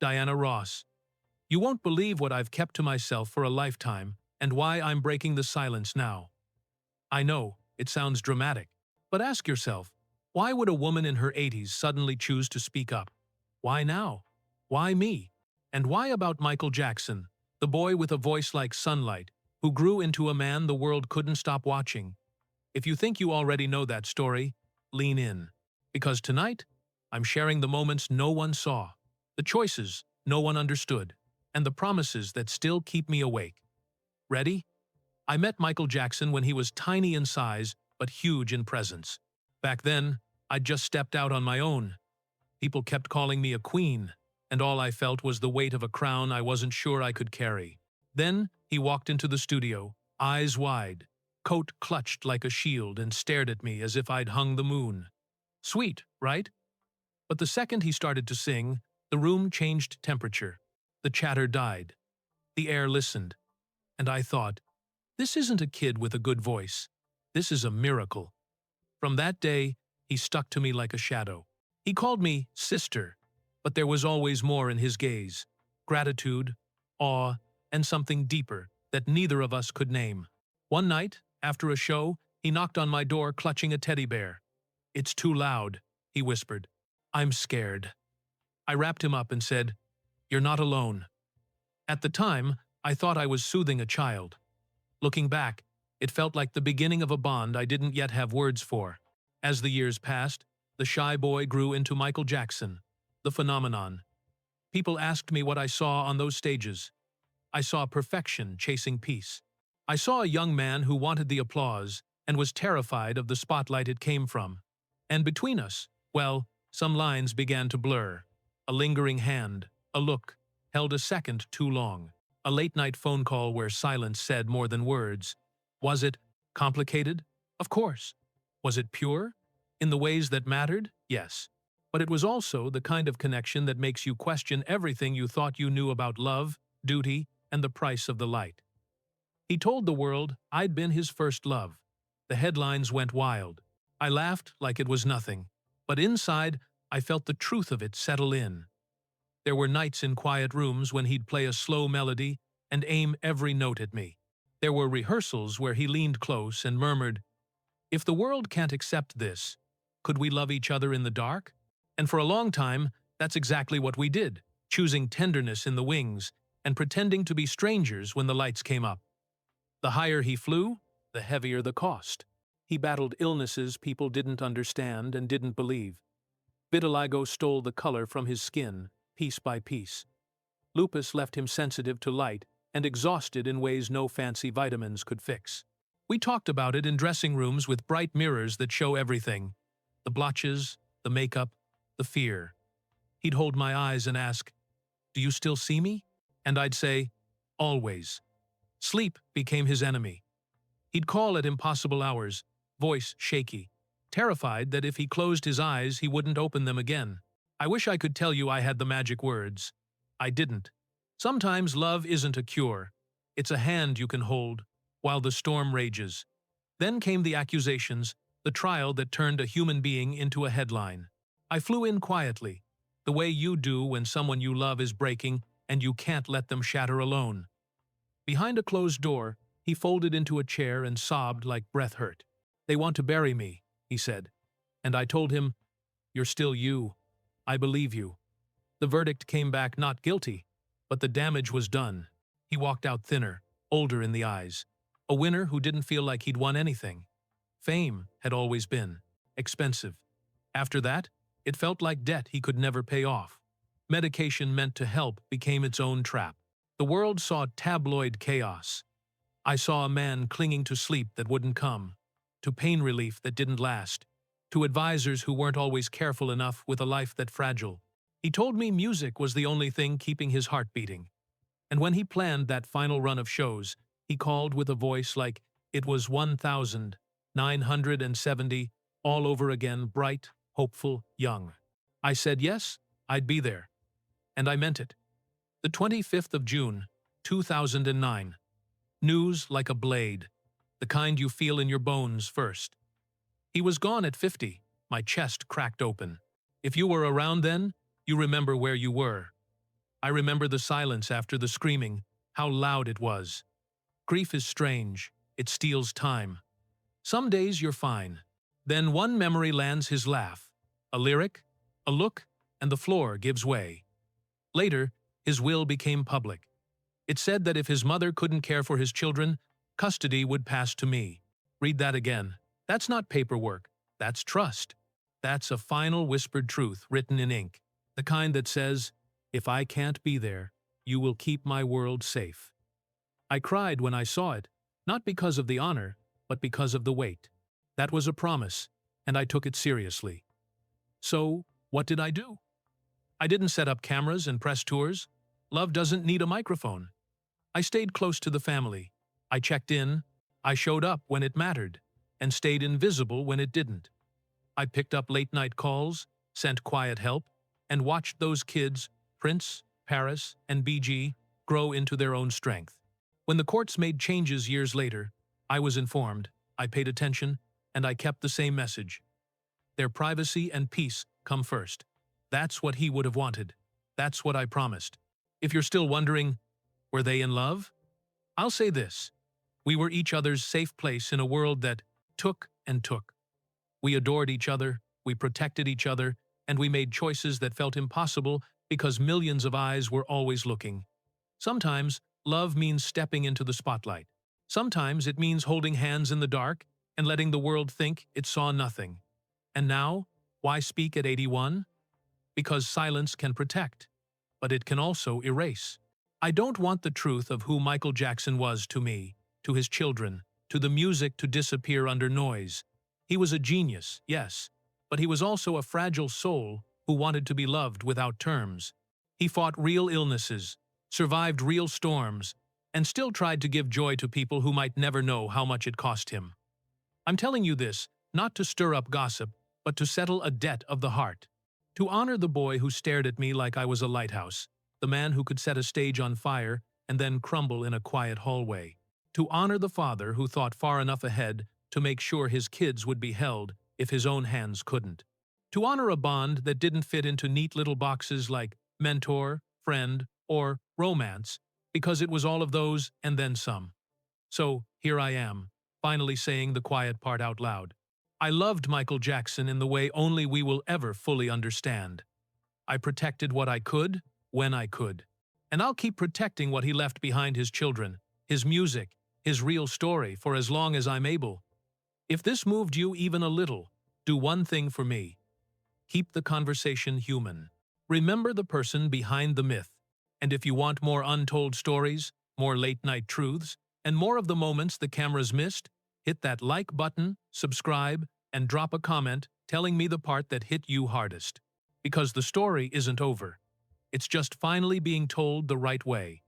Diana Ross. You won't believe what I've kept to myself for a lifetime and why I'm breaking the silence now. I know, it sounds dramatic, but ask yourself, why would a woman in her 80s suddenly choose to speak up? Why now? Why me? And why about Michael Jackson, the boy with a voice like sunlight, who grew into a man the world couldn't stop watching? If you think you already know that story, lean in. Because tonight, I'm sharing the moments no one saw, the choices no one understood, and the promises that still keep me awake. Ready? I met Michael Jackson when he was tiny in size but huge in presence. Back then, I'd just stepped out on my own. People kept calling me a queen, and all I felt was the weight of a crown I wasn't sure I could carry. Then, he walked into the studio, eyes wide, coat clutched like a shield, and stared at me as if I'd hung the moon. Sweet, right? But the second he started to sing, the room changed temperature. The chatter died. The air listened. And I thought, this isn't a kid with a good voice. This is a miracle. From that day, he stuck to me like a shadow. He called me sister, but there was always more in his gaze. Gratitude, awe, and something deeper that neither of us could name. One night, after a show, he knocked on my door clutching a teddy bear. "It's too loud," he whispered. "I'm scared." I wrapped him up and said, "You're not alone." At the time, I thought I was soothing a child. Looking back, it felt like the beginning of a bond I didn't yet have words for. As the years passed, the shy boy grew into Michael Jackson, the phenomenon. People asked me what I saw on those stages. I saw perfection chasing peace. I saw a young man who wanted the applause and was terrified of the spotlight it came from. And between us, well, some lines began to blur. A lingering hand, a look, held a second too long. A late-night phone call where silence said more than words. Was it complicated? Of course. Was it pure? In the ways that mattered? Yes. But it was also the kind of connection that makes you question everything you thought you knew about love, duty, and the price of the light. He told the world I'd been his first love. The headlines went wild. I laughed like it was nothing. But inside, I felt the truth of it settle in. There were nights in quiet rooms when he'd play a slow melody and aim every note at me. There were rehearsals where he leaned close and murmured, "If the world can't accept this, could we love each other in the dark?" And for a long time, that's exactly what we did, choosing tenderness in the wings and pretending to be strangers when the lights came up. The higher he flew, the heavier the cost. He battled illnesses people didn't understand and didn't believe. Vitiligo stole the color from his skin, piece by piece. Lupus left him sensitive to light and exhausted in ways no fancy vitamins could fix. We talked about it in dressing rooms with bright mirrors that show everything. The blotches, the makeup, the fear. He'd hold my eyes and ask, "Do you still see me?" And I'd say, "Always." Sleep became his enemy. He'd call at impossible hours, voice shaky, terrified that if he closed his eyes he wouldn't open them again. I wish I could tell you I had the magic words. I didn't. Sometimes love isn't a cure. It's a hand you can hold while the storm rages. Then came the accusations, the trial that turned a human being into a headline. I flew in quietly, the way you do when someone you love is breaking and you can't let them shatter alone. Behind a closed door, he folded into a chair and sobbed like breath hurt. "They want to bury me," he said. And I told him, "You're still you. I believe you." The verdict came back not guilty, but the damage was done. He walked out thinner, older in the eyes. A winner who didn't feel like he'd won anything. Fame had always been expensive. After that, it felt like debt he could never pay off. Medication meant to help became its own trap. The world saw tabloid chaos. I saw a man clinging to sleep that wouldn't come, to pain relief that didn't last, to advisors who weren't always careful enough with a life that fragile. He told me music was the only thing keeping his heart beating. And when he planned that final run of shows, he called with a voice like it was 1970, all over again, bright, hopeful, young. I said yes, I'd be there. And I meant it. The 25th of June, 2009. News like a blade, the kind you feel in your bones first. He was gone at 50, my chest cracked open. If you were around then, you remember where you were. I remember the silence after the screaming, how loud it was. Grief is strange. It steals time. Some days you're fine. Then one memory lands his laugh. A lyric, a look, and the floor gives way. Later, his will became public. It said that if his mother couldn't care for his children, custody would pass to me. Read that again. That's not paperwork. That's trust. That's a final whispered truth written in ink. The kind that says, if I can't be there, you will keep my world safe. I cried when I saw it, not because of the honor, but because of the weight. That was a promise, and I took it seriously. So, what did I do? I didn't set up cameras and press tours. Love doesn't need a microphone. I stayed close to the family. I checked in. I showed up when it mattered, and stayed invisible when it didn't. I picked up late-night calls, sent quiet help, and watched those kids, Prince, Paris, and BG, grow into their own strength. When the courts made changes years later, I was informed, I paid attention, and I kept the same message. Their privacy and peace come first. That's what he would have wanted. That's what I promised. If you're still wondering, were they in love? I'll say this. We were each other's safe place in a world that took and took. We adored each other, we protected each other, and we made choices that felt impossible because millions of eyes were always looking. Sometimes, love means stepping into the spotlight. Sometimes it means holding hands in the dark and letting the world think it saw nothing. And now, why speak at 81? Because silence can protect, but it can also erase. I don't want the truth of who Michael Jackson was to me, to his children, to the music to disappear under noise. He was a genius, yes, but he was also a fragile soul who wanted to be loved without terms. He fought real illnesses, survived real storms, and still tried to give joy to people who might never know how much it cost him. I'm telling you this, not to stir up gossip, but to settle a debt of the heart. To honor the boy who stared at me like I was a lighthouse, the man who could set a stage on fire and then crumble in a quiet hallway. To honor the father who thought far enough ahead to make sure his kids would be held if his own hands couldn't. To honor a bond that didn't fit into neat little boxes like mentor, friend, or romance, because it was all of those and then some. So, here I am, finally saying the quiet part out loud. I loved Michael Jackson in the way only we will ever fully understand. I protected what I could, when I could. And I'll keep protecting what he left behind: his children, his music, his real story, for as long as I'm able. If this moved you even a little, do one thing for me. Keep the conversation human. Remember the person behind the myth. And if you want more untold stories, more late-night truths, and more of the moments the cameras missed, hit that like button, subscribe, and drop a comment telling me the part that hit you hardest. Because the story isn't over. It's just finally being told the right way.